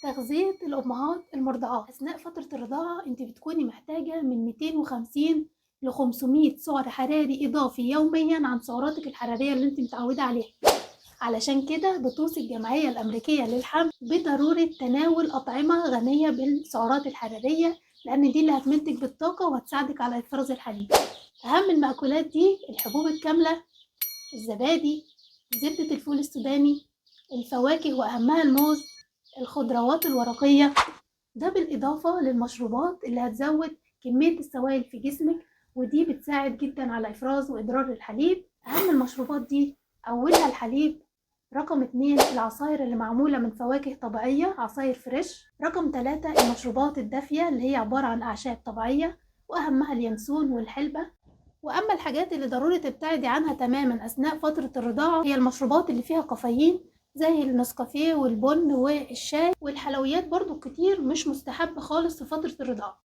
تغذية الأمهات المرضعات أثناء فترة الرضاعة أنتِ بتكوني محتاجة من 250 ل500 سعر حراري إضافي يوميًا عن سعراتِك الحرارية اللي أنتِ متعودة عليها، علشان كده بتوصي الجمعية الأمريكية للحمل بضرورة تناول أطعمة غنية بالسعرات الحرارية، لأن دي اللي هتمدِّك بالطاقة وهتساعدِك على إفراز الحليب. أهم المأكولات دي الحبوب الكاملة، الزبادي، زبدة الفول السوداني، الفواكه وأهمها الموز، الخضروات الورقية، ده بالإضافة للمشروبات اللي هتزود كمية السوائل في جسمك، ودي بتساعد جدًا على إفراز وإدرار الحليب. أهم المشروبات دي أولها الحليب، رقم 2 العصاير اللي معمولة من فواكه طبيعية عصاير فريش، رقم 3 المشروبات الدافية اللي هي عبارة عن أعشاب طبيعية وأهمها اليانسون والحلبة. وأما الحاجات اللي ضروري تبتعدي عنها تمامًا أثناء فترة الرضاعة هي المشروبات اللي فيها كافيين زي النسكافيه والبن والشاي، والحلويات برضه الكتير مش مستحب خالص في فترة الرضاعة.